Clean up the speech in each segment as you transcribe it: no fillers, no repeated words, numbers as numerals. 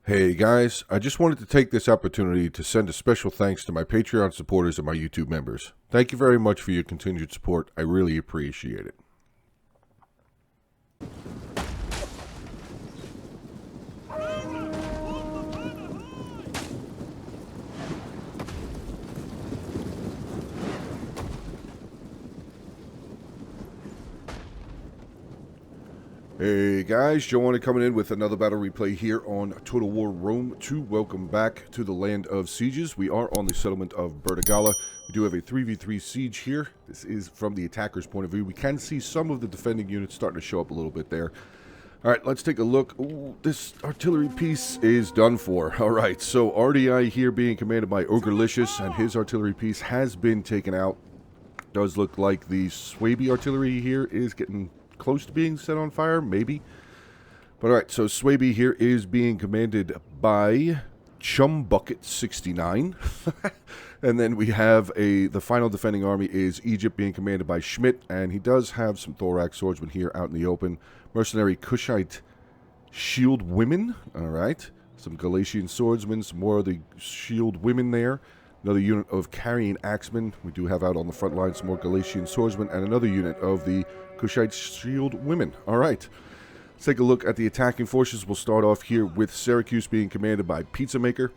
Hey guys, I just wanted to take this opportunity to send a special thanks to my Patreon supporters and my YouTube members. Thank you very much for your continued support. I really appreciate it. Hey guys, Joe Onit coming in with another battle replay here on Total War Rome 2. Welcome back to the Land of Sieges. We are on the settlement of Bertigala. We do have a 3v3 siege here. This is from the attacker's point of view. We can see some of the defending units starting to show up a little bit there. Alright, let's take a look. Ooh, this artillery piece is done for. Alright, so RDI here being commanded by Ogrelicious, and his artillery piece has been taken out. Does look like the Swaby artillery here is getting close to being set on fire, maybe. But alright, so Swaby here is being commanded by Chumbucket 69. And then we have the final defending army is Egypt being commanded by Schmidt, and he does have some thorax swordsmen here out in the open. Mercenary Kushite shield women, alright. Some Galatian swordsmen, some more of the shield women there. Another unit of carrying axemen. We do have out on the front line some more Galatian swordsmen, and another unit of the Kushite shield women. Alright. Let's take a look at the attacking forces. We'll start off here with Syracuse being commanded by Pizza Maker.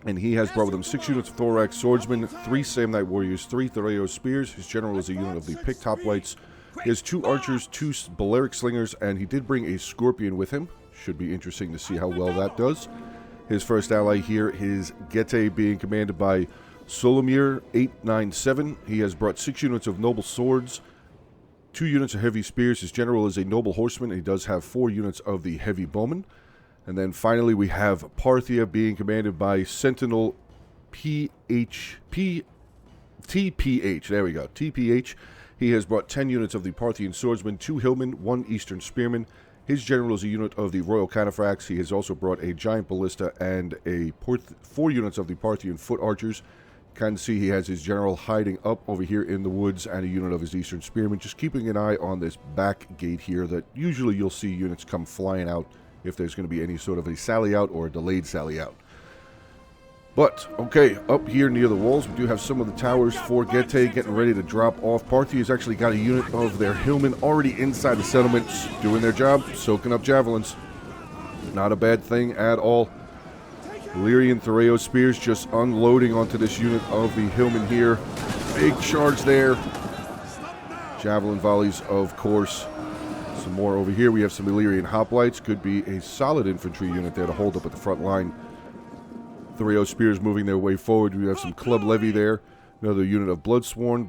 And he has brought with him 6 units of thorax swordsmen, 3 Samnite warriors, 3 Thoreo spears. His general is a unit of the picked hoplites. He has 2 archers, 2 Balearic slingers, and he did bring a scorpion with him. Should be interesting to see how well that does. His first ally here is Gete being commanded by Solomir 897. He has brought 6 units of noble swords, 2 units of heavy spears. His general is a noble horseman, and he does have 4 units of the heavy bowmen. And then finally we have Parthia being commanded by Sentinel TPH. There we go, TPH. He has brought 10 units of the Parthian swordsmen, 2 hillmen, 1 eastern spearman. His general is a unit of the Royal Cataphracts. He has also brought a giant ballista and 4 units of the Parthian foot archers. You can see he has his general hiding up over here in the woods and a unit of his eastern spearmen. Just keeping an eye on this back gate here that usually you'll see units come flying out if there's going to be any sort of a sally out or a delayed sally out. But, okay, up here near the walls, we do have some of the towers for Gete getting ready to drop off. Parthia's actually got a unit of their hillmen already inside the settlements, doing their job, soaking up javelins. Not a bad thing at all. Illyrian Thoreo spears just unloading onto this unit of the hillmen here. Big charge there. Javelin volleys, of course. Some more over here. We have some Illyrian hoplites. Could be a solid infantry unit there to hold up at the front line. Thoreo spears moving their way forward. We have some Club Levy there. Another unit of Bloodsworn,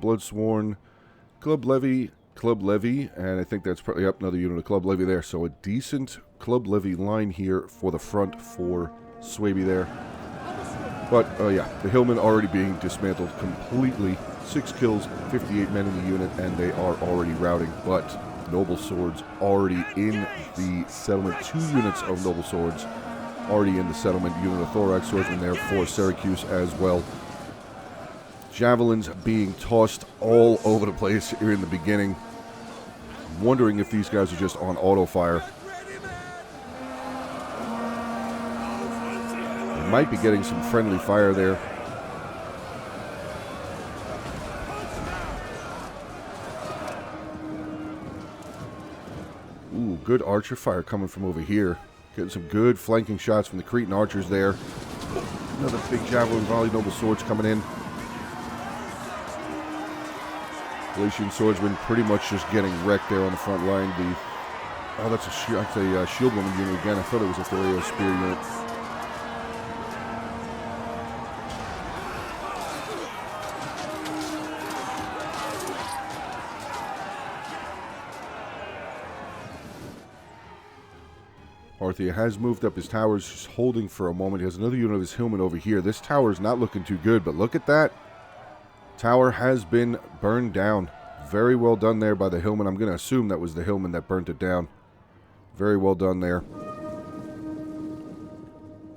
Club Levy, and I think that's probably up another unit of Club Levy there. So a decent Club Levy line here for the front for Swaby there. But, yeah, the hillmen already being dismantled completely. 6 kills, 58 men in the unit, and they are already routing. But noble swords already in the settlement. 2 units of noble swords already in the settlement. Unit of thorax swordsmen there for Syracuse as well. Javelins being tossed all over the place here in the beginning. I'm wondering if these guys are just on auto fire. They might be getting some friendly fire there. Ooh, good archer fire coming from over here. Getting some good flanking shots from the Cretan archers there. Another big javelin volley, noble swords coming in. Galatian swordsmen pretty much just getting wrecked there on the front line. That's a shield woman unit again. I thought it was a Thoreo spear unit. Parthia has moved up his towers, just holding for a moment. He has another unit of his hillmen over here. This tower is not looking too good, but look at that. Tower has been burned down. Very well done there by the hillman. I'm going to assume that was the hillman that burnt it down. Very well done there.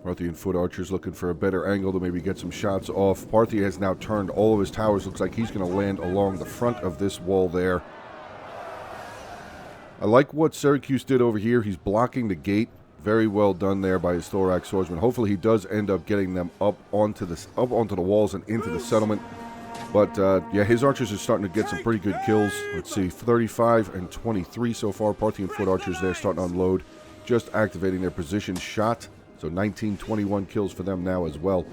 Parthian foot archers looking for a better angle to maybe get some shots off. Parthia has now turned all of his towers. Looks like he's going to land along the front of this wall there. I like what Syracuse did over here. He's blocking the gate. Very well done there by his thorax swordsman. Hopefully he does end up getting them up onto the walls and into the settlement. But yeah, his archers are starting to get some pretty good kills. Let's see, 35 and 23 so far. Parthian foot archers there starting to unload, just activating their position shot. So 19, 21 kills for them now as well.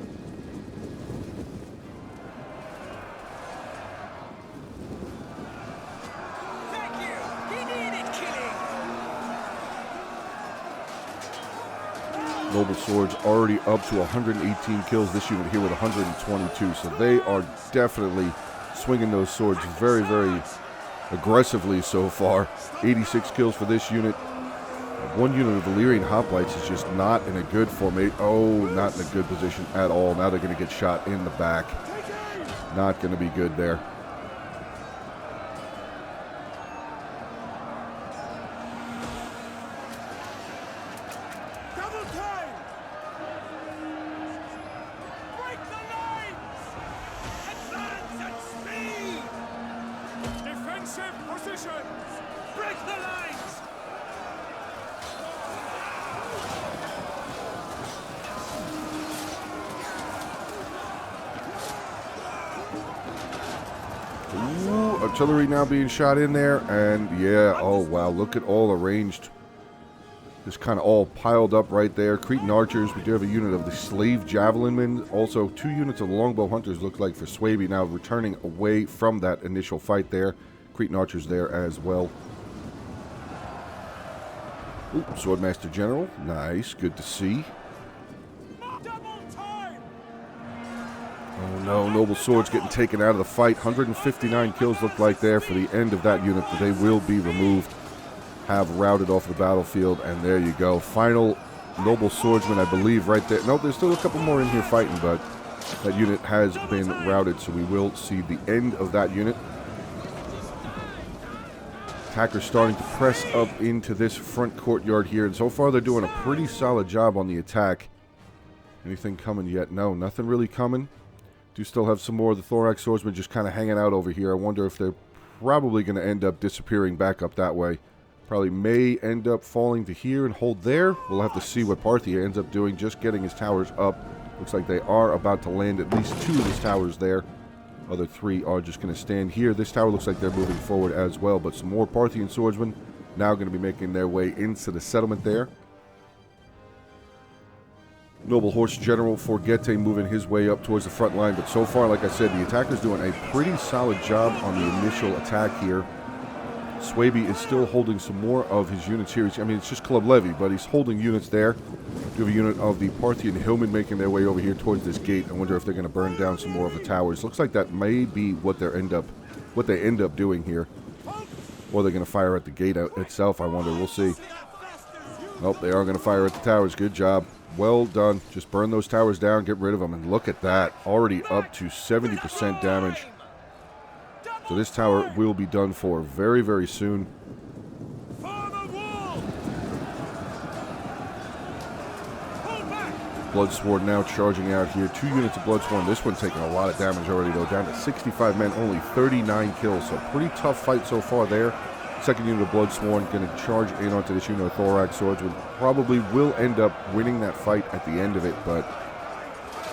Noble Swords already up to 118 kills. This unit here with 122. So they are definitely swinging those swords very, very aggressively so far. 86 kills for this unit. One unit of Valyrian hoplites is just not in a good formation. Oh, not in a good position at all. Now they're going to get shot in the back. Not going to be good there. Artillery now being shot in there, and yeah, oh wow, look at all arranged. Just kind of all piled up right there. Cretan archers, we do have a unit of the slave javelin men. Also, 2 units of the longbow hunters look like for Swaby now returning away from that initial fight there. Cretan archers there as well. Ooh, Swordmaster General, nice, good to see. Oh no, Noble Swords getting taken out of the fight. 159 kills look like there for the end of that unit, but they will be removed. Have routed off the battlefield, and there you go. Final Noble Swordsman, I believe, right there. Nope, there's still a couple more in here fighting, but that unit has been routed, so we will see the end of that unit. Attackers starting to press up into this front courtyard here, and so far they're doing a pretty solid job on the attack. Anything coming yet? No, nothing really coming. Do still have some more of the thorax swordsmen just kind of hanging out over here. I wonder if they're probably going to end up disappearing back up that way. Probably may end up falling to here and hold there. We'll have to see what Parthia ends up doing, just getting his towers up. Looks like they are about to land at least 2 of his towers there. Other 3 are just going to stand here. This tower looks like they're moving forward as well, but some more Parthian swordsmen now going to be making their way into the settlement there. Noble Horse General Forgete moving his way up towards the front line, but so far, like I said, the attacker's doing a pretty solid job on the initial attack here. Swaby is still holding some more of his units here. I mean, it's just Club Levy, but he's holding units there. We have a unit of the Parthian Hillmen making their way over here towards this gate. I wonder if they're going to burn down some more of the towers. Looks like that may be what they end up doing here. Or they're going to fire at the gate itself, I wonder. We'll see. Nope, they are going to fire at the towers. Good job. Well done. Just burn those towers down, get rid of them, and look at that. Already up to 70% damage. So this tower will be done for very, very soon. Bloodsworn now charging out here. 2 units of Bloodsworn. This one taking a lot of damage already, though. Down to 65 men, only 39 kills. So pretty tough fight so far there. Second unit of Bloodsworn going to charge in onto this unit of Thorax Swordsman. Probably will end up winning that fight at the end of it, but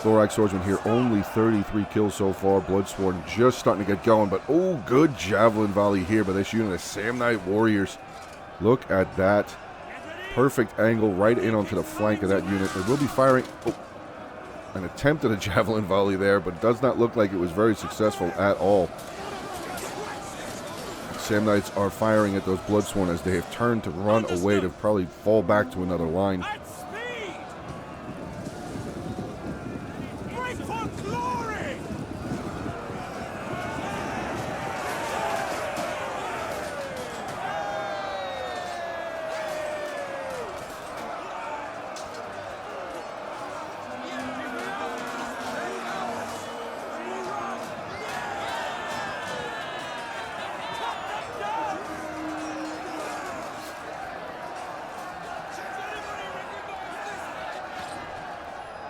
Thorax Swordsman here only 33 kills so far. Bloodsworn just starting to get going, but oh, good javelin volley here by this unit of Samnite Warriors. Look at that. Perfect angle right in onto the flank of that unit. They will be firing an attempt at a javelin volley there, but it does not look like it was very successful at all. Samnites are firing at those Bloodsworn as they have turned to run away to probably fall back to another line.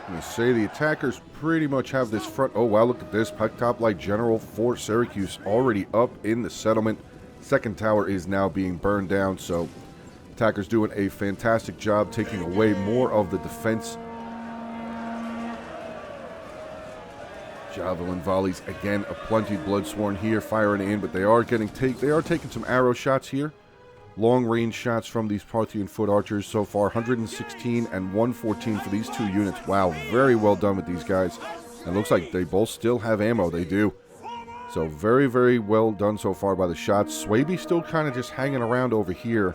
I'm going to say the attackers pretty much have this front. Oh, wow, look at this. Hoplite General for Syracuse already up in the settlement. Second tower is now being burned down, so Attackers doing a fantastic job taking away more of the defense. Javelin volleys again, aplenty Bloodsworn here firing in, but they are taking some arrow shots here. Long range shots from these Parthian foot archers so far, 116 and 114 for these two units. Wow, very well done with these guys. And looks like they both still have ammo. They do. So very, very well done so far by the shots. Swaby still kind of just hanging around over here.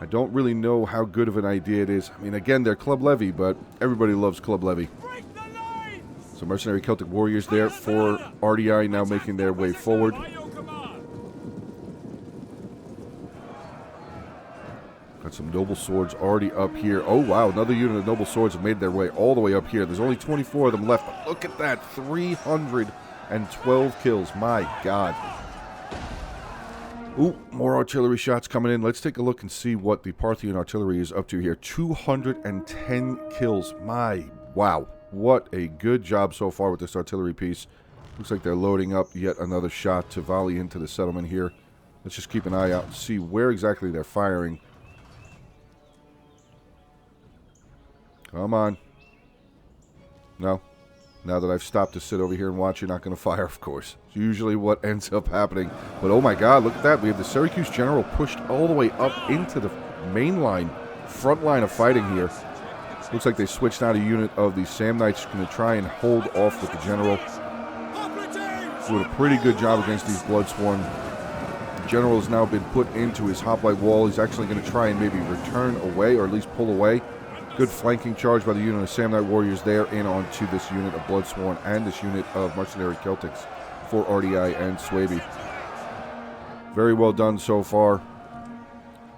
I don't really know how good of an idea it is. I mean, again, they're Club Levy, but everybody loves Club Levy. So mercenary Celtic warriors there for RDI now making their way forward. Got some noble swords already up here. Oh, wow, another unit of noble swords have made their way all the way up here. There's only 24 of them left, but look at that, 312 kills. My God. Ooh, more artillery shots coming in. Let's take a look and see what the Parthian artillery is up to here. 210 kills. Wow. What a good job so far with this artillery piece. Looks like they're loading up yet another shot to volley into the settlement here. Let's just keep an eye out and see where exactly they're firing. Come on. No. Now that I've stopped to sit over here and watch, you're not going to fire, of course. It's usually what ends up happening. But oh my God, look at that. We have the Syracuse General pushed all the way up into the main line, front line of fighting here. Looks like they switched out a unit of the Samnites, going to try and hold off with the General. Doing a pretty good job against these Bloodsworn. The General has now been put into his hoplite wall. He's actually going to try and maybe return away, or at least pull away. Good flanking charge by the unit of Samnite warriors there in onto this unit of Bloodsworn and this unit of mercenary Celtics for RDI and Swaby. Very well done so far.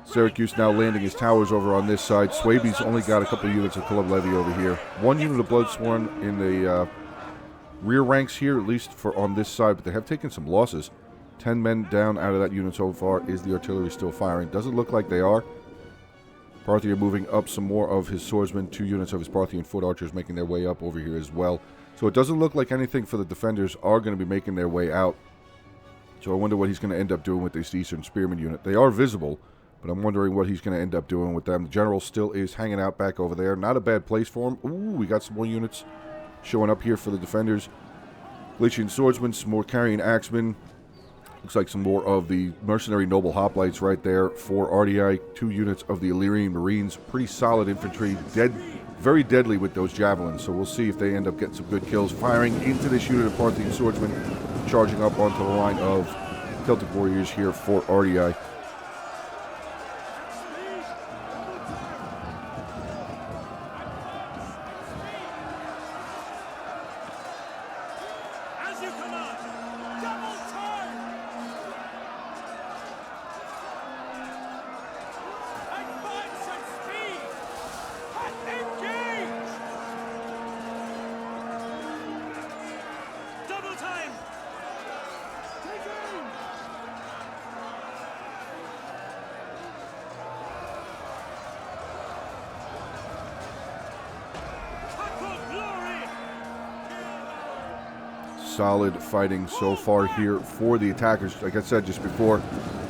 Syracuse now landing his towers over on this side. Swaby's only got a couple of units of Club Levy over here. One unit of Bloodsworn in the rear ranks here, at least for on this side, but they have taken some losses. 10 men down out of that unit so far. Is the artillery still firing? Doesn't look like they are. Parthia moving up some more of his swordsmen. 2 units of his Parthian foot archers making their way up over here as well. So it doesn't look like anything for the defenders are going to be making their way out. So I wonder what he's going to end up doing with this Eastern Spearman unit. They are visible, but I'm wondering what he's going to end up doing with them. The General still is hanging out back over there. Not a bad place for him. Ooh, we got some more units showing up here for the defenders. Galician swordsmen, some more carrying axemen. Looks like some more of the mercenary noble hoplites right there for RDI. 2 units of the Illyrian Marines. Pretty solid infantry. Very deadly with those javelins. So we'll see if they end up getting some good kills. Firing into this unit of Parthian swordsmen. Charging up onto the line of Celtic warriors here for RDI. Solid fighting so far here for the attackers. Like I said just before,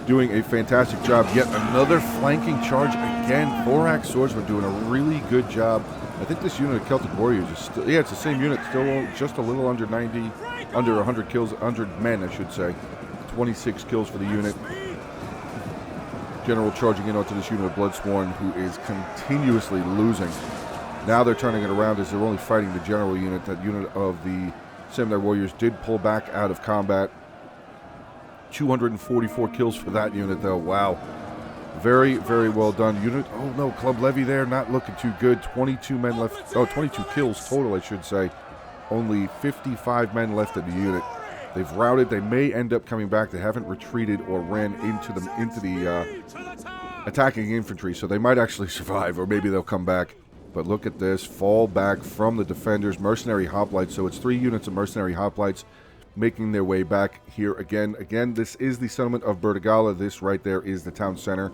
doing a fantastic job. Yet another flanking charge again. Thorax swordsman doing a really good job. I think this unit of Celtic warriors is still, yeah, it's the same unit, still just a little under 90, under 100 kills, 100 men, I should say. 26 kills for the unit. General charging in onto this unit of Bloodsworn, who is continuously losing. Now they're turning it around as they're only fighting the General unit. That unit of the Samurai warriors did pull back out of combat. 244 kills for that unit, though. Wow. Very, very well done. Unit, oh no, Club Levy there, not looking too good. 22 men left, 22 kills total, I should say. Only 55 men left in the unit. They've routed. They may end up coming back. They haven't retreated or ran into the attacking infantry, so they might actually survive, or maybe they'll come back. But look at this, fall back from the defenders, mercenary hoplites. So it's 3 units of mercenary hoplites making their way back here again. Again, this is the settlement of Bertigala. This right there is the town center.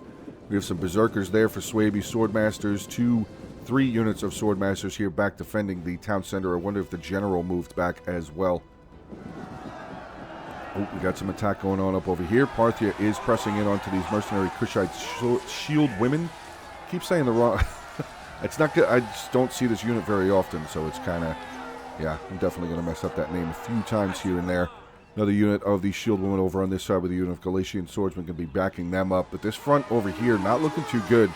We have some berserkers there for Swaby, swordmasters, 3 units of swordmasters here back defending the town center. I wonder if the general moved back as well. Oh, we got some attack going on up over here. Parthia is pressing in onto these mercenary Kushite shield women. keep saying the wrong... It's not good. I just don't see this unit very often, so it's kind of... Yeah, I'm definitely going to mess up that name a few times here and there. Another unit of the shield women over on this side with the unit of Galatian swordsmen going to be backing them up. But this front over here, not looking too good.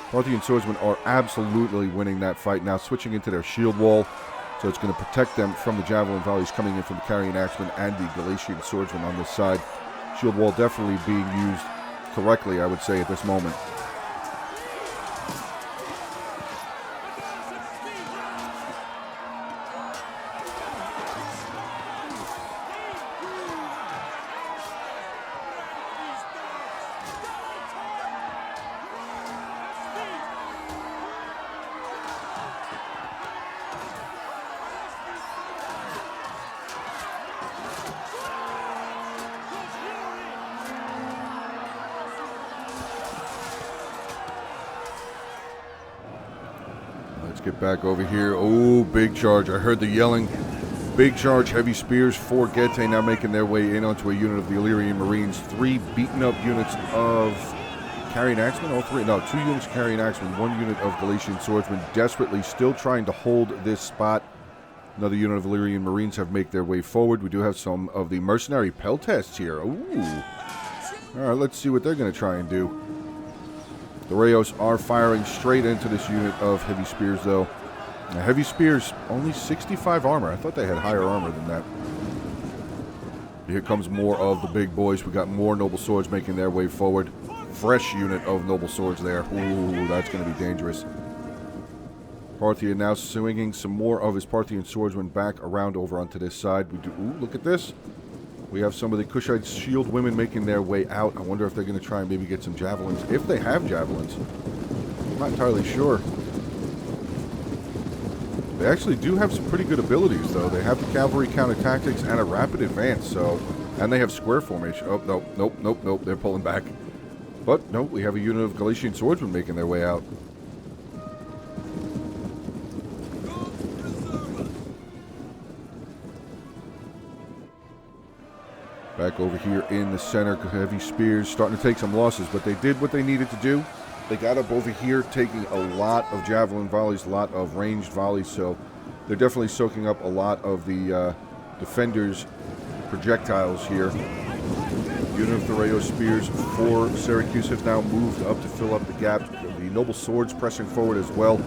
Parthian swordsmen are absolutely winning that fight now, switching into their shield wall. So it's going to protect them from the javelin volleys coming in from the carrying axemen and the Galatian swordsmen on this side. Shield wall definitely being used correctly, I would say, at this moment. Let's get back over here. Oh, big charge. I heard the yelling. Big charge, heavy spears for Gete now making their way in onto a unit of the Illyrian Marines. 3 beaten up units of carrying axemen. All 3. No, 2 units of carrying axemen. 1 unit of Galatian swordsmen desperately still trying to hold this spot. Another unit of Illyrian Marines have made their way forward. We do have some of the mercenary peltasts here. Ooh. All right, let's see what they're going to try and do. The Rayos are firing straight into this unit of heavy spears, though. Now, heavy spears, only 65 armor. I thought they had higher armor than that. Here comes more of the big boys. We got more noble swords making their way forward. Fresh unit of noble swords there. Ooh, that's going to be dangerous. Parthia now swinging some more of his Parthian swordsmen back around over onto this side. We do. Ooh, look at this. We have some of the Kushite shield women making their way out. I wonder if they're going to try and maybe get some javelins. If they have javelins. I'm not entirely sure. They actually do have some pretty good abilities, though. They have the cavalry counter-tactics and a rapid advance, so... And they have square formation. Oh, no, nope, nope, nope. They're pulling back. But, no, we have a unit of Galatian swordsmen making their way out. Back over here in the center, heavy spears starting to take some losses, but they did what they needed to do. They got up over here, taking a lot of javelin volleys, a lot of ranged volleys, so they're definitely soaking up a lot of the defenders' projectiles here. Unit of Thoreo spears for Syracuse have now moved up to fill up the gap. The noble swords pressing forward as well.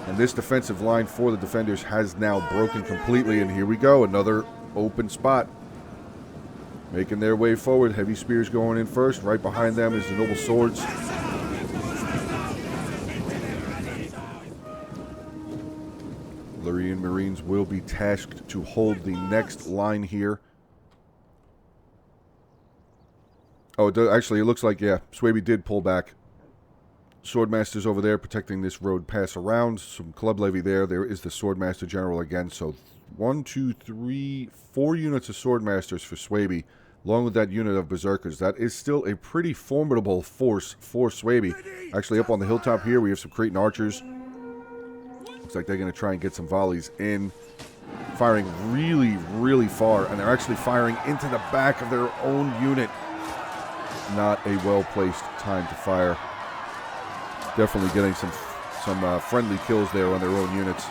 And this defensive line for the defenders has now broken completely, and here we go, another open spot. Making their way forward. Heavy spears going in first. Right behind them is the noble swords. Illyrian Marines will be tasked to hold the next line here. Oh, actually, it looks like, yeah, Swaby did pull back. Swordmasters over there protecting this road pass around. Some club levy there. There is the Swordmaster General again. So 1, 2, 3, 4 units of Swordmasters for Swaby, along with that unit of Berserkers. That is still a pretty formidable force for Swaby. Actually, up on the hilltop here, we have some Cretan archers. Looks like they're going to try and get some volleys in. Firing really, really far, and they're actually firing into the back of their own unit. Not a well-placed time to fire. Definitely getting some friendly kills there on their own units.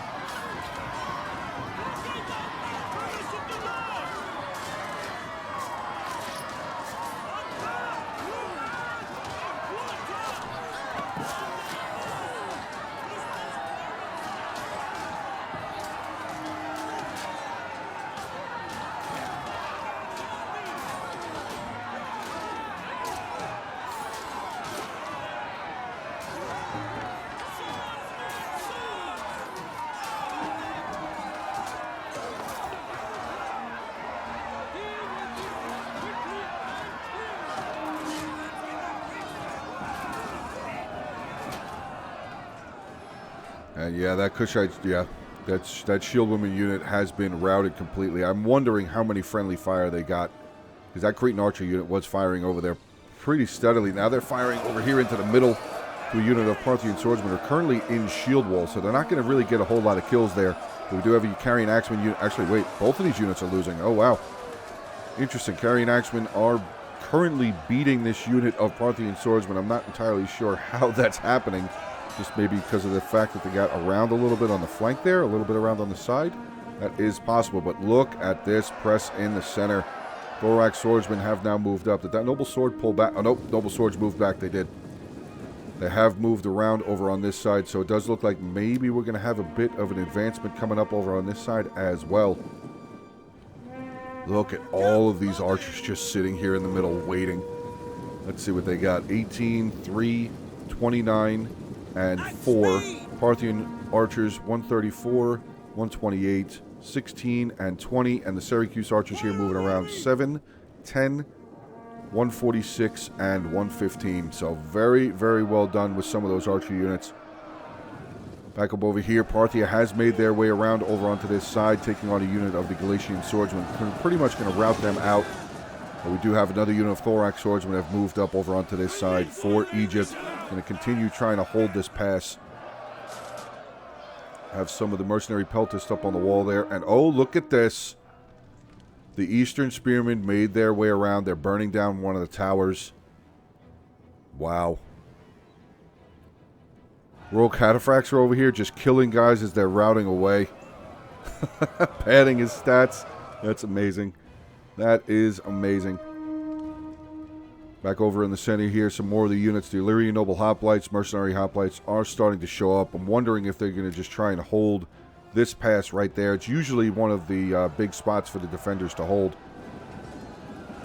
And yeah, that Kushite, yeah, that shield woman unit has been routed completely. I'm wondering how many friendly fire they got, because that Cretan archer unit was firing over there pretty steadily. Now they're firing over here into the middle to a unit of Parthian swordsmen who are currently in shield wall, so they're not going to really get a whole lot of kills there. But we do have a carrying axeman unit. Actually, wait, both of these units are losing. Oh, wow. Interesting. Carrying axemen are currently beating this unit of Parthian swordsmen. I'm not entirely sure how that's happening. Just maybe because of the fact that they got around a little bit on the flank there, a little bit around on the side. That is possible, but look at this press in the center. Thorax swordsmen have now moved up. Did that noble sword pull back? Oh, nope. Noble swords moved back. They did. They have moved around over on this side, so it does look like maybe we're going to have a bit of an advancement coming up over on this side as well. Look at all of these archers just sitting here in the middle waiting. Let's see what they got. 18, 3, 29, and 4. Parthian archers, 134, 128, 16, and 20. And the Syracuse archers here moving around 7, 10, 146, and 115. So very, very well done with some of those archer units. Back up over here, Parthia has made their way around over onto this side, taking on a unit of the Galatian swordsmen. Pretty much going to rout them out. But we do have another unit of thorax swordsmen that have moved up over onto this side for Egypt. Going to continue trying to hold this pass. Have some of the mercenary peltists up on the wall there. And oh, look at this. The Eastern Spearmen made their way around. They're burning down one of the towers. Wow. Royal Cataphracts are over here just killing guys as they're routing away. Padding his stats. That's amazing. That is amazing. Back over in the center here, some more of the units. The Illyrian Noble Hoplites, Mercenary Hoplites are starting to show up. I'm wondering if they're going to just try and hold this pass right there. It's usually one of the big spots for the defenders to hold.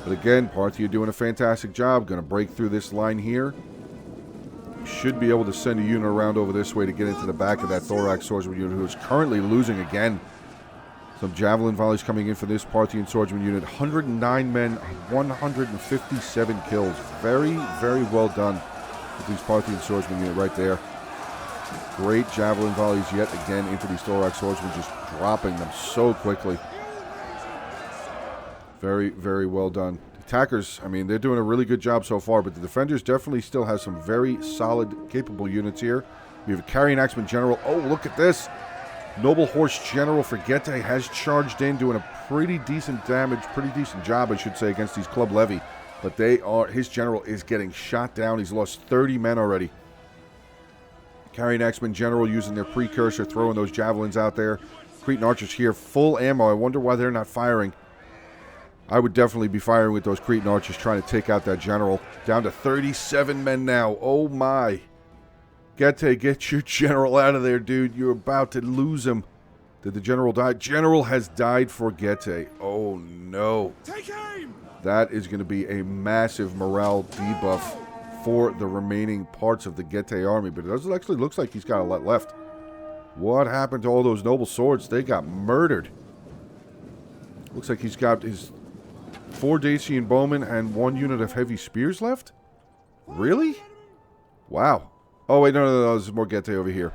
But again, Parthia doing a fantastic job. Going to break through this line here. Should be able to send a unit around over this way to get into the back of that thorax swordsman unit, who is currently losing again. Some javelin volleys coming in for this Parthian swordsman unit. 109 men, 157 kills. Very, very well done with these Parthian swordsman unit right there. Great javelin volleys yet again into these thorax swordsmen, just dropping them so quickly. Very, very well done. Attackers, I mean, they're doing a really good job so far, but the defenders definitely still have some very solid, capable units here. We have a carrying axeman general. Oh, look at this. Noble Horse General Forgete has charged in, doing a pretty decent damage, pretty decent job, I should say, against these Club Levy. But his general is getting shot down. He's lost 30 men already. Carrying axeman general using their precursor, throwing those javelins out there. Cretan archers here, full ammo. I wonder why they're not firing. I would definitely be firing with those Cretan archers trying to take out that general. Down to 37 men now. Oh my. Gete, get your general out of there, dude. You're about to lose him. Did the general die? General has died for Gete. Oh no. Take aim! That is going to be a massive morale debuff for the remaining parts of the Gete army. But it actually looks like he's got a lot left. What happened to all those noble swords? They got murdered. Looks like he's got his 4 Dacian bowmen and 1 unit of heavy spears left? Really? Wow. Oh, wait, no, there's more Gete over here.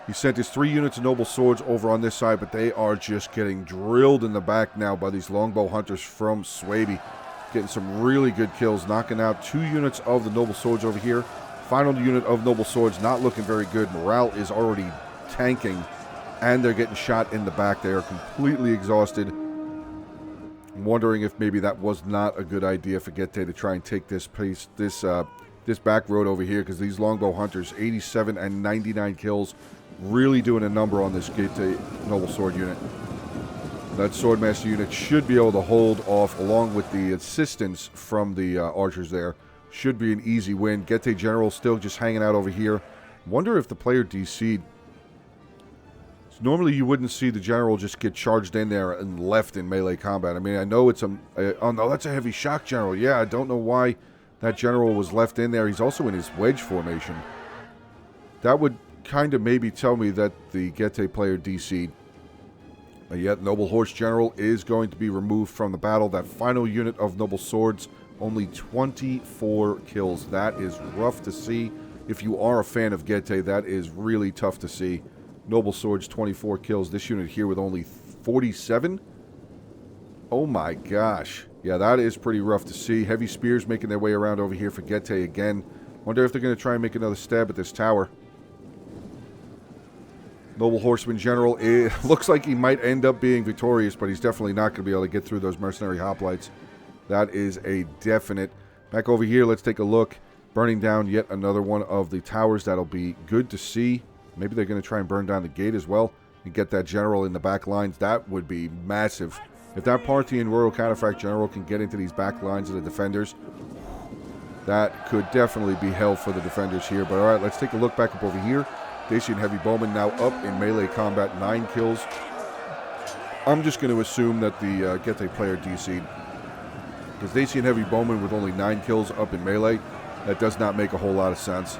He sent his 3 units of noble swords over on this side, but they are just getting drilled in the back now by these longbow hunters from Swaby. Getting some really good kills, knocking out 2 units of the noble swords over here. Final unit of noble swords not looking very good. Morale is already tanking, and they're getting shot in the back. They are completely exhausted. I'm wondering if maybe that was not a good idea for Gete to try and take this back road over here, because these longbow hunters, 87 and 99 kills, really doing a number on this Gete noble sword unit. That swordmaster unit should be able to hold off, along with the assistance from the archers there. Should be an easy win. Gete general still just hanging out over here. Wonder if the player DC'd. Normally you wouldn't see the general just get charged in there and left in melee combat. I mean, I know it's oh no, that's a heavy shock general. Yeah, I don't know why that general was left in there. He's also in his wedge formation. That would kind of maybe tell me that the Gete player DC'd. Yet Noble Horse General is going to be removed from the battle. That final unit of Noble Swords, only 24 kills. That is rough to see. If you are a fan of Gete, that is really tough to see. Noble Swords, 24 kills. This unit here with only 47. Oh my gosh. Yeah, that is pretty rough to see. Heavy spears making their way around over here for Gete again. Wonder if they're going to try and make another stab at this tower. Noble Horseman General, it looks like he might end up being victorious, but he's definitely not going to be able to get through those mercenary hoplites. That is a definite. Back over here, let's take a look. Burning down yet another one of the towers. That'll be good to see. Maybe they're going to try and burn down the gate as well and get that general in the back lines. That would be massive. If that Parthian Royal Cataphract General can get into these back lines of the defenders, that could definitely be hell for the defenders here. But all right, let's take a look back up over here. Dacian Heavy Bowman now up in melee combat, 9 kills. I'm just going to assume that the Getae player DC'd. Because Dacian Heavy Bowman with only 9 kills up in melee, that does not make a whole lot of sense.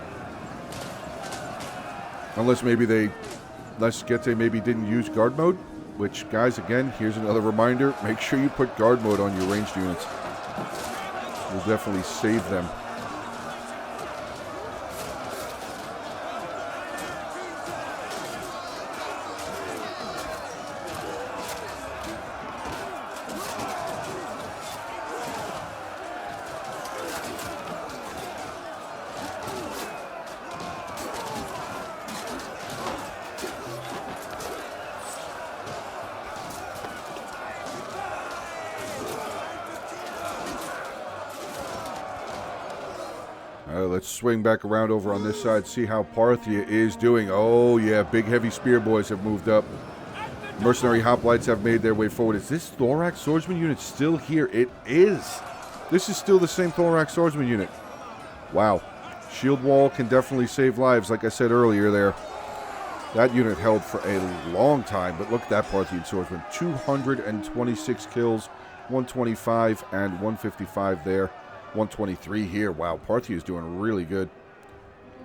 Unless maybe Getae maybe didn't use guard mode. Which, guys, again, here's another reminder. Make sure you put guard mode on your ranged units. Will definitely save them. Let's swing back around over on this side, see how Parthia is doing. Oh, yeah, big heavy spear boys have moved up. Mercenary hoplites have made their way forward. Is this Thorax Swordsman unit still here? It is. This is still the same Thorax Swordsman unit. Wow. Shield wall can definitely save lives, like I said earlier there. That unit held for a long time, but look at that Parthian Swordsman. 226 kills, 125 and 155 there. 123 here. Wow, Parthia is doing really good.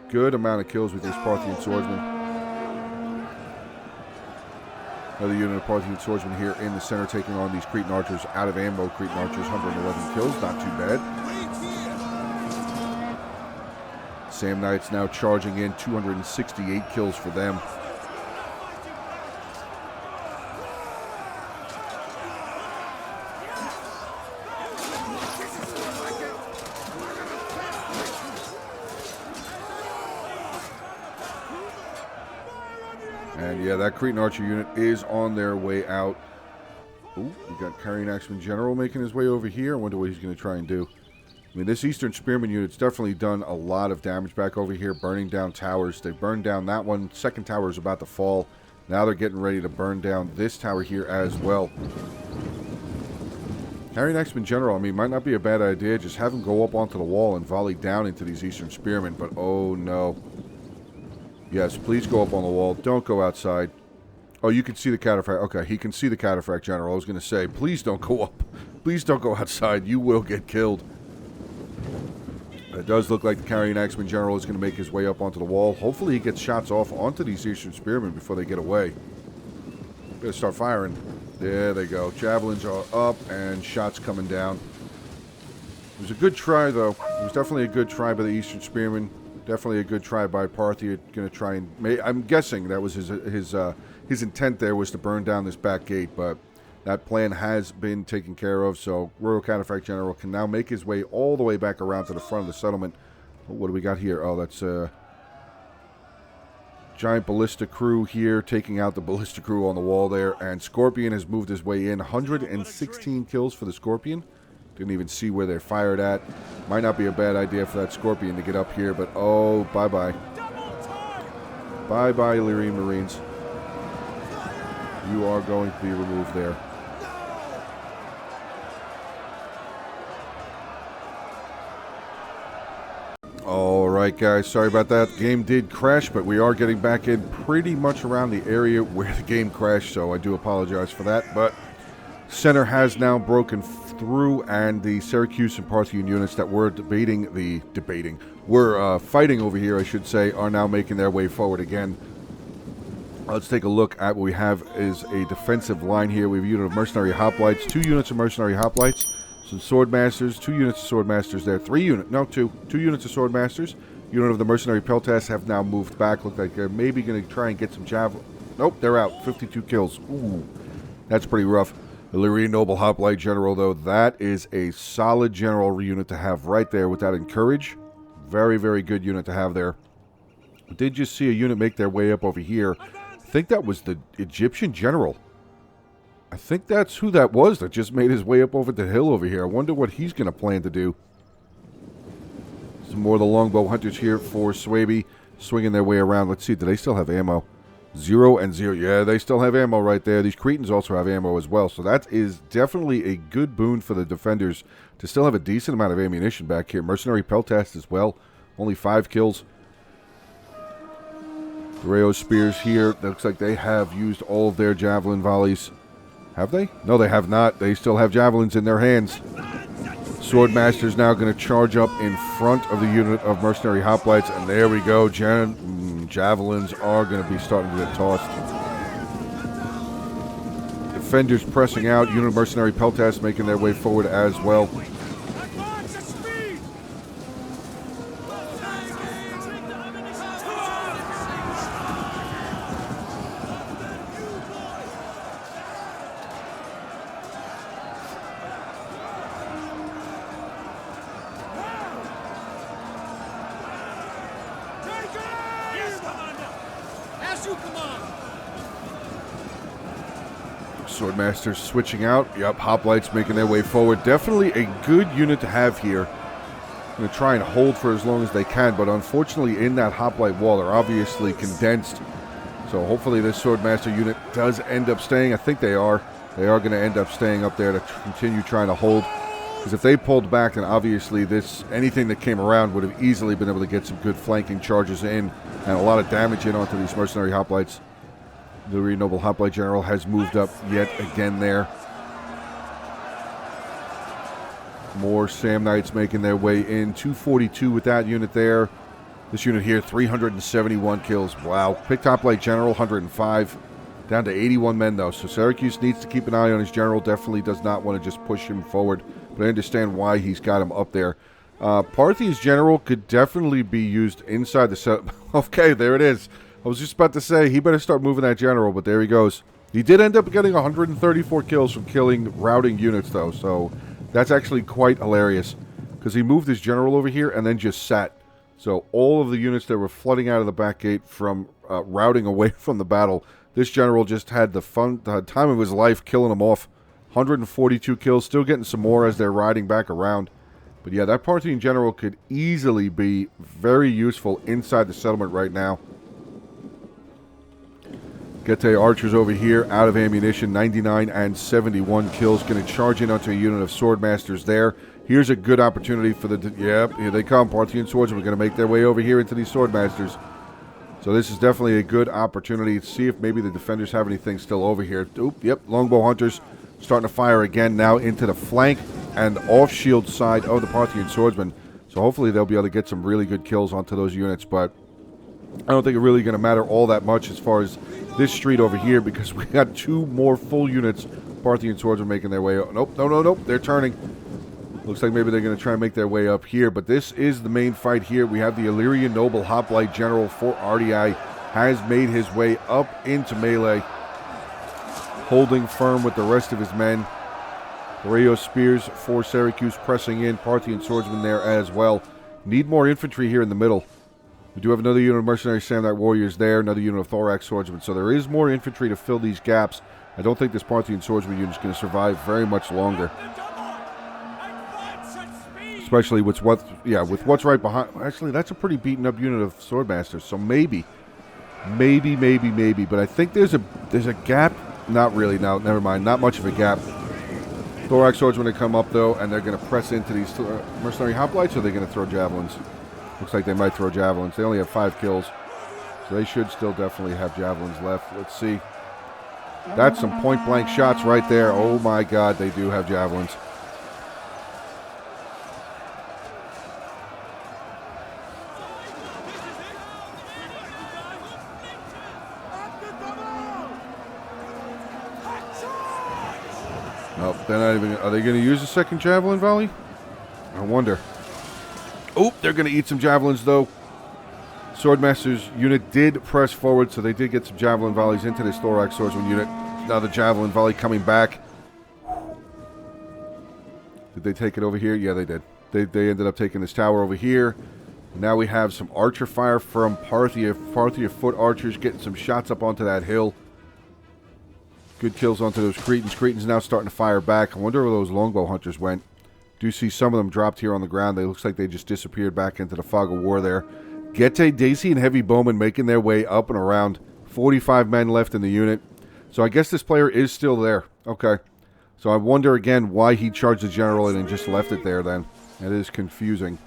Good amount of kills with this Parthian Swordsman. Another unit of Parthian Swordsman here in the center, taking on these Cretan Archers. Out of ammo, Cretan Archers, 111 kills. Not too bad. Sam Knights now charging in, 268 kills for them. And yeah, that Cretan Archer unit is on their way out. Ooh, we got Carrying Axeman General making his way over here. I wonder what he's going to try and do. I mean, this Eastern Spearman unit's definitely done a lot of damage back over here, burning down towers. They burned down that one. Second tower is about to fall. Now they're getting ready to burn down this tower here as well. Carrying Axeman General, I mean, might not be a bad idea. Just have him go up onto the wall and volley down into these Eastern Spearmen. But oh no. Yes, please go up on the wall. Don't go outside. Oh, you can see the Cataphract. Okay, he can see the Cataphract General. I was going to say, please don't go up. Please don't go outside. You will get killed. It does look like the Carrying Axeman General is going to make his way up onto the wall. Hopefully he gets shots off onto these Eastern Spearmen before they get away. Better start firing. There they go. Javelins are up and shots coming down. It was a good try, though. It was definitely a good try by the Eastern Spearmen. Definitely a good try by Parthia. Going to try and... I'm guessing that was his intent there was to burn down this back gate, but that plan has been taken care of, so Royal Cataphract General can now make his way all the way back around to the front of the settlement. What do we got here? Oh, that's giant ballista crew here, taking out the ballista crew on the wall there, and Scorpion has moved his way in. 116 kills for the Scorpion. Didn't even see where they're fired at. Might not be a bad idea for that Scorpion to get up here, but oh, bye-bye. Bye-bye, Illyrian Marines. You are going to be removed there. Alright, guys. Sorry about that. The game did crash, but we are getting back in pretty much around the area where the game crashed, so I do apologize for that, but center has now broken through, and the Syracuse and Parthian units that were fighting over here, I should say, are now making their way forward again. Let's take a look at what we have is a defensive line here. We have a unit of Mercenary Hoplites, 2 units of Mercenary Hoplites, some Swordmasters, 2 units of Swordmasters there, 2 units of Swordmasters. Unit of the Mercenary Peltasts have now moved back. Look like they're maybe going to try and get some javelin. Nope, they're out. 52 kills. Ooh, that's pretty rough. Illyrian Noble Hoplite General, though, that is a solid general unit to have right there with that Encourage. Very, very good unit to have there. Did just see a unit make their way up over here. I think that was the Egyptian General. I think that's who that was that just made his way up over the hill over here. I wonder what he's going to plan to do. Some more of the longbow hunters here for Swaby, swinging their way around. Let's see, do they still have ammo? 0 and 0. Yeah, they still have ammo right there. These Cretans also have ammo as well. So that is definitely a good boon for the defenders to still have a decent amount of ammunition back here. Mercenary Peltast as well. Only 5 kills. The Rayo spears here. Looks like they have used all of their javelin volleys. Have they? No, they have not. They still have javelins in their hands. Swordmaster's now going to charge up in front of the unit of mercenary hoplites, and there we go. Javelins are going to be starting to get tossed. Defenders pressing out. Unit of mercenary peltasts making their way forward as well. Swordmasters switching out. Yep, hoplites making their way forward. Definitely a good unit to have here. Going to try and hold for as long as they can, but unfortunately in that hoplite wall they're obviously condensed. So hopefully this Swordmaster unit does end up staying. I think they are. They are going to end up staying up there to continue trying to hold. Because if they pulled back, then obviously anything that came around would have easily been able to get some good flanking charges in and a lot of damage in onto these mercenary hoplites. The Noble Hoplite General has moved up yet again there. More Sam Knights making their way in. 242 with that unit there. This unit here, 371 kills. Wow. Picked Hoplite General, 105. Down to 81 men, though. So Syracuse needs to keep an eye on his general. Definitely does not want to just push him forward. But I understand why he's got him up there. Parthia's general could definitely be used inside the set. Okay, there it is. I was just about to say, he better start moving that general, but there he goes. He did end up getting 134 kills from killing routing units, though, so that's actually quite hilarious. Because he moved his general over here and then just sat. So all of the units that were flooding out of the back gate from routing away from the battle, this general just had the time of his life killing them off. 142 kills, still getting some more as they're riding back around. But yeah, that Parthian general could easily be very useful inside the settlement right now. Getae archers over here, out of ammunition, 99 and 71 kills. Going to charge in onto a unit of swordmasters there. Here's a good opportunity for the... Yep, here they come. Parthian swordsmen are going to make their way over here into these swordmasters. So this is definitely a good opportunity to see if maybe the defenders have anything still over here. Oop, yep, longbow hunters starting to fire again now into the flank and off-shield side of the Parthian swordsmen. So hopefully they'll be able to get some really good kills onto those units, but I don't think it's really going to matter all that much as far as this street over here, because we got 2 more full units. Parthian swordsmen making their way up. Nope, nope, they're turning. Looks like maybe they're going to try and make their way up here, but this is the main fight here. We have the Illyrian Noble Hoplite General for RDI has made his way up into melee, holding firm with the rest of his men. Rayo spears for Syracuse pressing in. Parthian swordsmen there as well. Need more infantry here in the middle. We do have another unit of mercenary samurai warriors there, another unit of thorax swordsmen, so there is more infantry to fill these gaps. I don't think this Parthian swordsman unit is going to survive very much longer. Especially with what's right behind. Actually, that's a pretty beaten up unit of swordmasters, so maybe. But I think there's a gap. Not really, no, never mind. Not much of a gap. Thorax swordsmen to come up, though, and they're going to press into these mercenary hoplites, or they're going to throw javelins. Looks like they might throw javelins. They only have 5 kills, so they should still definitely have javelins left. Let's see. That's some point-blank shots right there. Oh, my God, they do have javelins. Nope, they're not even... Are they going to use a second javelin volley? I wonder. Oh, they're going to eat some javelins, though. Swordmaster's unit did press forward, so they did get some javelin volleys into this thorax swordsman unit. Now the javelin volley coming back. Did they take it over here? Yeah, they did. They ended up taking this tower over here. Now we have some archer fire from Parthia. Parthia foot archers getting some shots up onto that hill. Good kills onto those Cretans. Cretans now starting to fire back. I wonder where those longbow hunters went. Do see some of them dropped here on the ground. They looks like they just disappeared back into the fog of war there. Gete, Daisy, and Heavy Bowman making their way up and around. 45 men left in the unit. So I guess this player is still there. Okay. So I wonder again why he charged the general and just left it there then. That is confusing.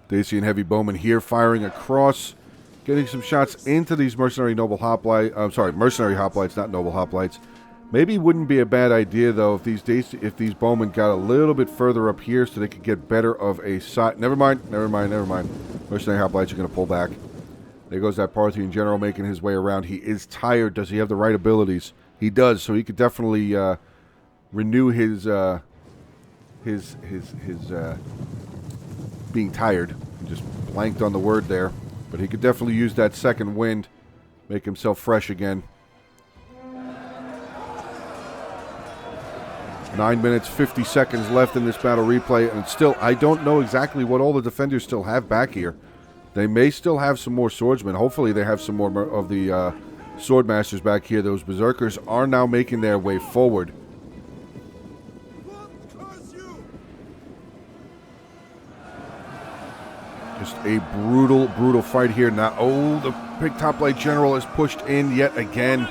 Daisy and Heavy Bowman here firing across. Getting some shots into these mercenary noble hoplites. I'm sorry, mercenary hoplites, not noble hoplites. Maybe wouldn't be a bad idea though if these bowmen got a little bit further up here so they could get better of a sight. Never mind. Mercenary hoplites are going to pull back. There goes that Parthian general making his way around. He is tired. Does he have the right abilities? He does. So he could definitely renew his being tired. He just blanked on the word there. But he could definitely use that second wind, make himself fresh again. 9 minutes, 50 seconds left in this battle replay. And still, I don't know exactly what all the defenders still have back here. They may still have some more swordsmen. Hopefully they have some more of the swordmasters back here. Those berserkers are now making their way forward. Just a brutal, brutal fight here. Now, oh, the big top-light general is pushed in yet again.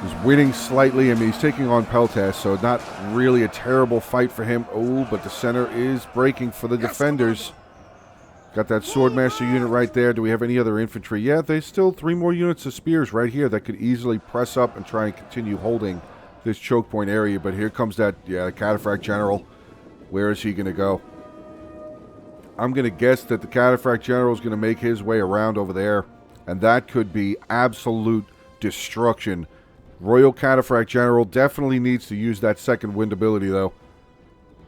He's winning slightly. I mean, he's taking on Peltas, so not really a terrible fight for him. Oh, but the center is breaking for the defenders. Got that swordmaster unit right there. Do we have any other infantry? Yeah, there's still 3 more units of spears right here that could easily press up and try and continue holding this choke point area. But here comes that, yeah, cataphract general. Where is he going to go? I'm going to guess that the cataphract general is going to make his way around over there. And that could be absolute destruction. Royal cataphract general definitely needs to use that second wind ability, though.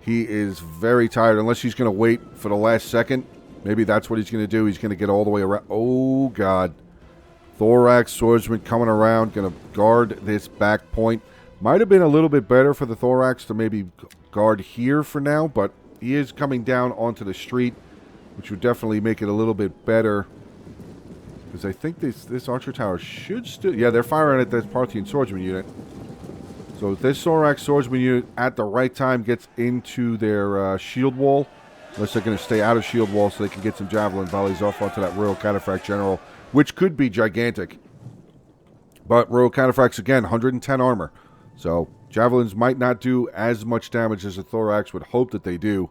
He is very tired. Unless he's going to wait for the last second. Maybe that's what he's going to do. He's going to get all the way around. Oh, God. Thorax swordsman coming around. Going to guard this back point. Might have been a little bit better for the Thorax to maybe guard here for now, but he is coming down onto the street, which would definitely make it a little bit better. Because I think this archer tower should still... Yeah, they're firing at this Parthian swordsman unit. So if this Thorax swordsman unit at the right time gets into their shield wall, unless they're going to stay out of shield wall so they can get some javelin volleys off onto that Royal Cataphract General, which could be gigantic. But Royal Cataphracts, again, 110 armor. So, javelins might not do as much damage as the Thorax would hope that they do.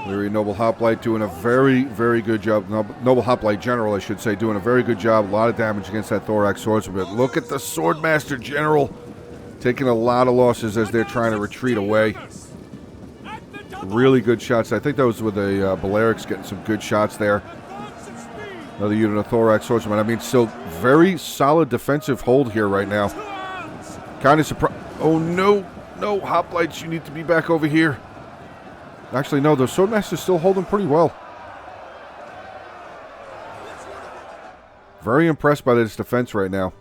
Leary Noble Hoplite doing a very, very good job. Noble Hoplite General, I should say, doing a very good job. A lot of damage against that Thorax swordsman. But look at the Swordmaster General taking a lot of losses as they're trying to retreat away. Really good shots. I think that was with the Balearics getting some good shots there. Another unit of Thorax swordsman. I mean, still very solid defensive hold here right now. Kind of surprised. Oh, no. No, Hoplites, you need to be back over here. Actually, no, the Swordmaster's still holding pretty well. Very impressed by this defense right now.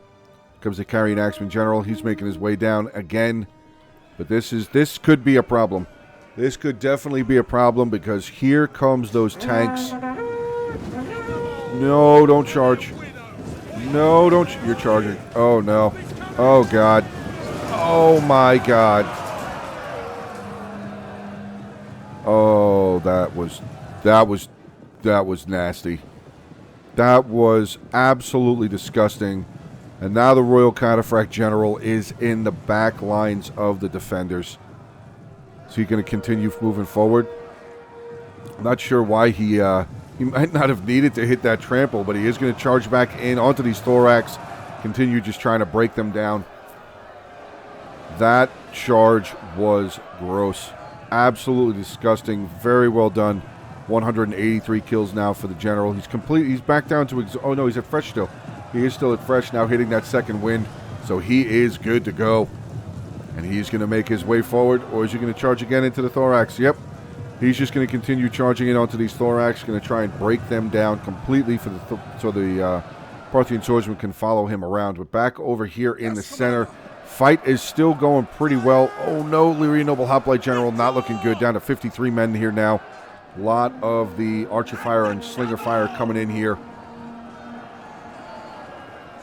Comes the Carrying Axeman General. He's making his way down again. But this could be a problem. This could definitely be a problem because here comes those tanks. No, don't charge. No, don't. You're charging. Oh, no. Oh, God. Oh, my God. Oh, that was nasty. That was absolutely disgusting. And now the Royal Cataphract General is in the back lines of the defenders. Is he going to continue moving forward? I'm not sure why he might not have needed to hit that trample, but he is going to charge back in onto these Thorax. Continue just trying to break them down. That charge was gross. Absolutely disgusting. Very well done. 183 kills now for the general. He's complete. He's back down to... Oh, no, he's at fresh still. He is still at fresh now, hitting that second wind. So he is good to go. And he's going to make his way forward, or is he going to charge again into the thorax? Yep. He's just going to continue charging in onto these thorax, going to try and break them down completely so the Parthian swordsman can follow him around. But back over here in the center, fight is still going pretty well. Oh no, Lyrian Noble Hoplite General not looking good, down to 53 men here now. A lot of the archer fire and slinger fire coming in here.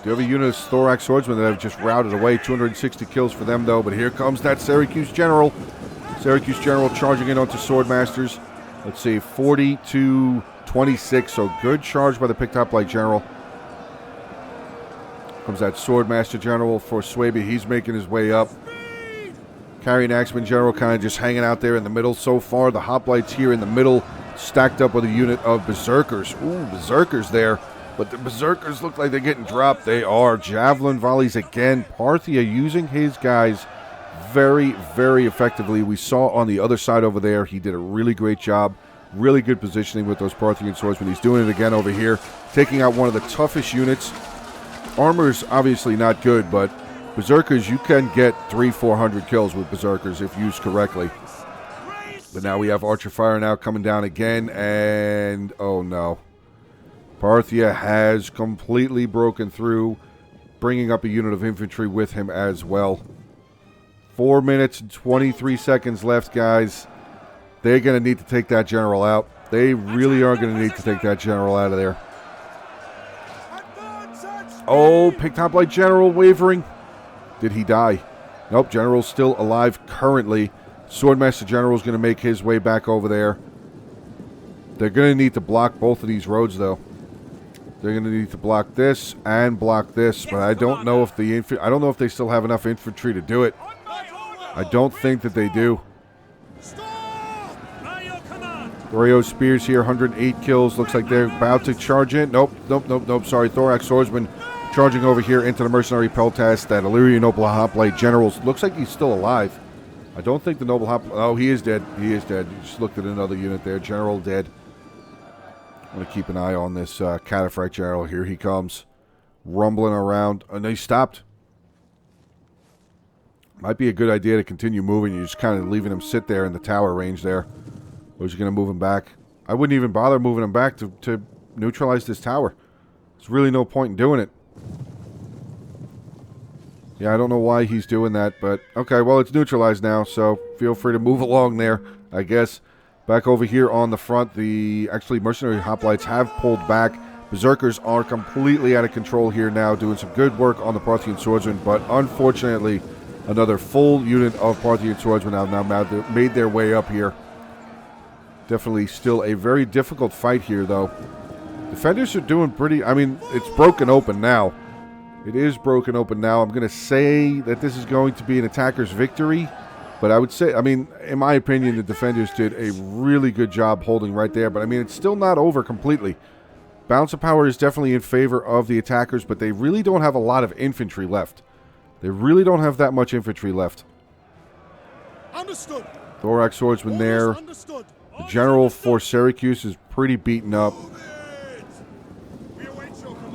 Do have a unit of thorax swordsmen that have just routed away. 260 kills for them though, but here comes that Syracuse General. Syracuse General charging in onto Swordmasters. Let's see, 40 to 26, so good charge by the Picked Hoplite General. Comes that Swordmaster General for Swabia. He's making his way up. Carrying Axeman General kind of just hanging out there in the middle so far. The Hoplites here in the middle, stacked up with a unit of Berserkers. Ooh, Berserkers there. But the Berserkers look like they're getting dropped. They are. Javelin volleys again. Parthia using his guys very, very effectively. We saw on the other side over there, he did a really great job. Really good positioning with those Parthian swordsmen. He's doing it again over here, taking out one of the toughest units. Armor's obviously not good, but Berserkers, you can get 300-400 kills with Berserkers if used correctly. But now we have Archer Fire now coming down again, and oh no. Parthia has completely broken through, bringing up a unit of infantry with him as well. 4 minutes and 23 seconds left, guys. They're going to need to take that general out. They really are going to need to take that general out of there. Oh, Picked Hoplite General wavering. Did he die? Nope, General's still alive currently. Swordmaster General's going to make his way back over there. They're going to need to block both of these roads, though. They're going to need to block this and block this, but I don't know if they still have enough infantry to do it. I don't think that they do. Thoreo Spears here, 108 kills. Looks like they're about to charge in. Nope. Sorry, Thorax Swordsman charging over here into the Mercenary Peltas. That Illyrian Noble Hoplite General looks like he's still alive. I don't think the Noble Hoplite... Oh, he is dead. He is dead. Just looked at another unit there. General dead. I'm going to keep an eye on this Cataphract General. Here he comes. Rumbling around. And they stopped. Might be a good idea to continue moving. You're just kind of leaving him sit there in the tower range there. Or is he going to move him back? I wouldn't even bother moving him back to neutralize this tower. There's really no point in doing it. Yeah, I don't know why he's doing that, but okay, well, it's neutralized now, so feel free to move along there, I guess. Back over here on the front, actually Mercenary Hoplites have pulled back. Berserkers are completely out of control here now, doing some good work on the Parthian Swordsman, but unfortunately, another full unit of Parthian Swordsmen have now made their way up here. Definitely still a very difficult fight here, though. Defenders are doing pretty... I mean, it's broken open now. It is broken open now. I'm going to say that this is going to be an attacker's victory. But I would say, I mean, in my opinion, the defenders did a really good job holding right there. But, I mean, it's still not over completely. Balance of power is definitely in favor of the attackers, but they really don't have a lot of infantry left. They really don't have that much infantry left. Understood. Thorax Swordsman there. Understood. The General for Syracuse is pretty beaten up.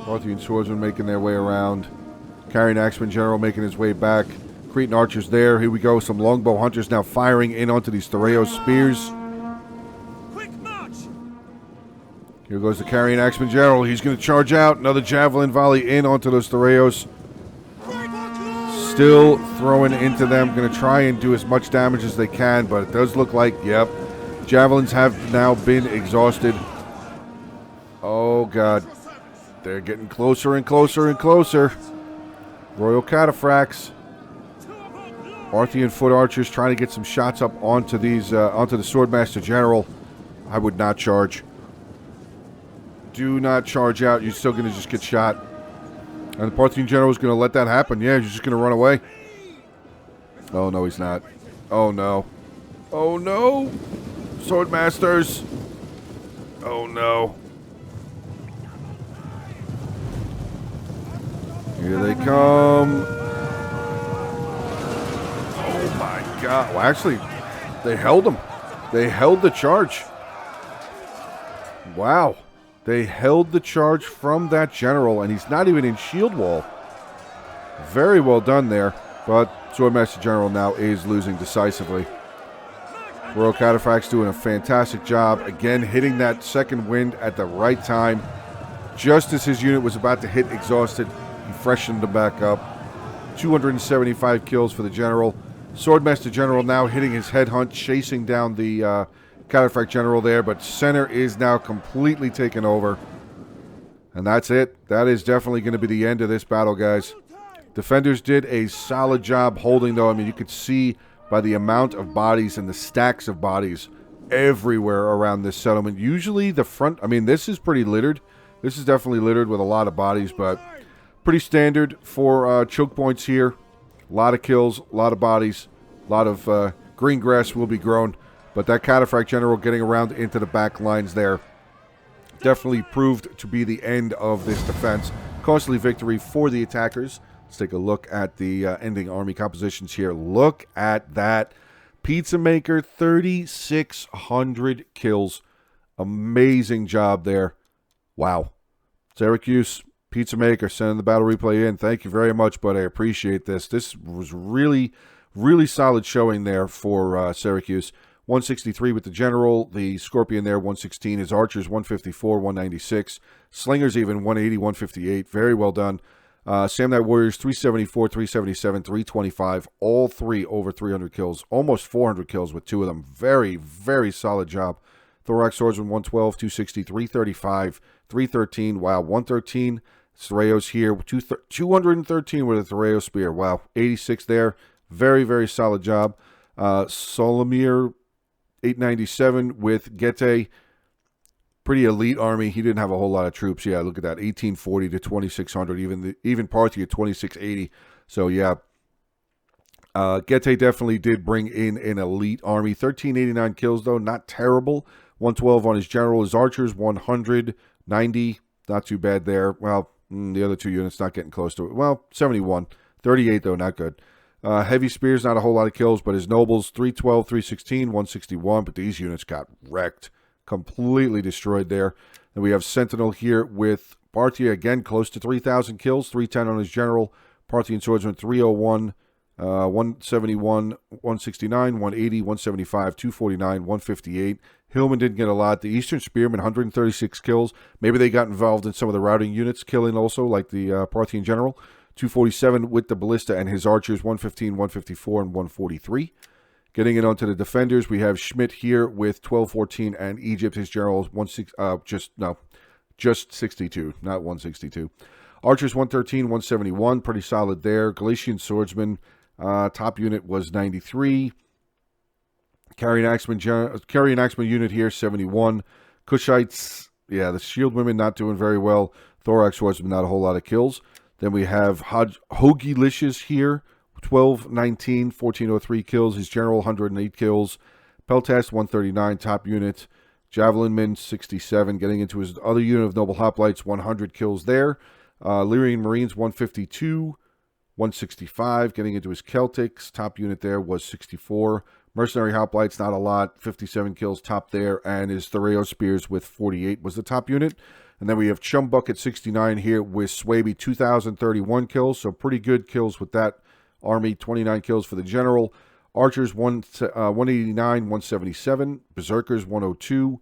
Parthian Swordsman making their way around. Carrying Axeman General making his way back. Cretan Archers there. Here we go. Some Longbow Hunters now firing in onto these Thoreo Spears. Quick march. Here goes the Carrying Axeman General. He's going to charge out. Another Javelin volley in onto those Thoreos. Still throwing into them. Going to try and do as much damage as they can, but it does look like, yep, Javelins have now been exhausted. Oh, God. They're getting closer and closer and closer. Royal Cataphracts. Parthian Foot Archers trying to get some shots up onto these, onto the Swordmaster General. I would not charge. Do not charge out. You're still going to just get shot. And the Parthian General is going to let that happen. Yeah, he's just going to run away. Oh, no, he's not. Oh, no. Oh, no. Swordmasters. Oh, no. Here they come. Oh, my God. Well, actually, they held him. They held the charge. Wow. They held the charge from that general, and he's not even in shield wall. Very well done there. But Swordmaster General now is losing decisively. Royal Cataphract's doing a fantastic job. Again, hitting that second wind at the right time. Just as his unit was about to hit exhausted, he freshened them back up. 275 kills for the General. Swordmaster General now hitting his headhunt, chasing down the Cataphract General there, but center is now completely taken over. And that's it. That is definitely going to be the end of this battle, guys. Defenders did a solid job holding, though. I mean, you could see by the amount of bodies and the stacks of bodies everywhere around this settlement. Usually the front, I mean, this is pretty littered. This is definitely littered with a lot of bodies, but pretty standard for choke points here. A lot of kills, a lot of bodies, a lot of green grass will be grown. But that Cataphract General getting around into the back lines there definitely proved to be the end of this defense. Costly victory for the attackers. Let's take a look at the ending army compositions here. Look at that. Pizza Maker, 3,600 kills. Amazing job there. Wow. Syracuse, Pizza Maker, sending the battle replay in. Thank you very much, but I appreciate this. This was really, really solid showing there for Syracuse. 163 with the General. The Scorpion there, 116. His Archers, 154, 196. Slingers even, 180, 158. Very well done. Samnite Warriors, 374, 377, 325. All three over 300 kills. Almost 400 kills with two of them. Very, very solid job. Thorax Swordsman, 112, 260, 335, 313. Wow, 113. Thoreos here, 213 with a Thoreo Spear. Wow, 86 there. Very, very solid job. Solomir, 897 with Gete. Pretty elite army. He didn't have a whole lot of troops. Yeah, look at that. 1840 to 2600. Even Parthia 2680. So yeah, Gete definitely did bring in an elite army. 1389 kills though, not terrible. 112 on his General. His Archers 190. Not too bad there. Well, the other two units not getting close to it. Well, 71. 38 though, not good. Heavy Spears, not a whole lot of kills, but his Nobles 312, 316, 161. But these units got wrecked. Completely destroyed there. And we have Sentinel here with Parthia, again, close to 3,000 kills. 310 on his General. Parthian Swordsman, 301, 171, 169, 180, 175, 249, 158. Hillman didn't get a lot. The Eastern Spearmen, 136 kills. Maybe they got involved in some of the routing units, killing also, like the Parthian General. 247 with the Ballista and his Archers, 115, 154, and 143. Getting it onto the defenders, we have Schmidt here with 1214 and Egypt, his General, just 62, not 162. Archers 113, 171, pretty solid there. Galatian Swordsman, top unit was 93. Carrying Axeman unit here, 71. Cushites, yeah, the Shield Women not doing very well. Thorax Swordsman, not a whole lot of kills. Then we have Hogilicious here, 1219, 1403 kills. His General, 108 kills. Peltast, 139, top unit. Javelin Men, 67. Getting into his other unit of Noble Hoplites, 100 kills there. Lyrian Marines, 152, 165. Getting into his Celtics, top unit there was 64. Mercenary Hoplites, not a lot, 57 kills, top there. And his Thoreo Spears with 48 was the top unit. And then we have Chumbuck at 69 here with Swaby, 2,031 kills. So pretty good kills with that army. 29 kills for the General. Archers, 189, 177. Berserkers, 102.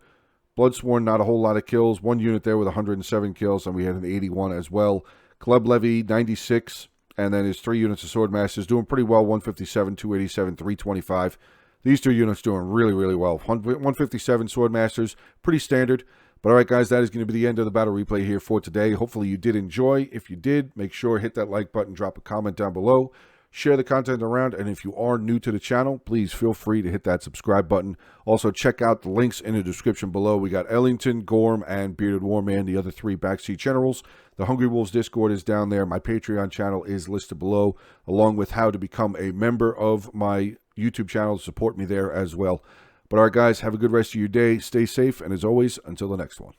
Bloodsworn, not a whole lot of kills. One unit there with 107 kills, and we had an 81 as well. Club Levy, 96. And then his 3 units of Swordmasters doing pretty well. 157, 287, 325. These 2 units doing really, really well. 157 Swordmasters, pretty standard. But all right, guys, that is going to be the end of the battle replay here for today. Hopefully you did enjoy. If you did, make sure hit that like button, drop a comment down below, share the content around, and if you are new to the channel, please feel free to hit that subscribe button. Also, check out the links in the description below. We got Ellington, Gorm, and Bearded Warman, the other 3 backseat generals. The Hungry Wolves Discord is down there. My Patreon channel is listed below, along with how to become a member of my YouTube channel to support me there as well. But all right, guys, have a good rest of your day. Stay safe, and as always, until the next one.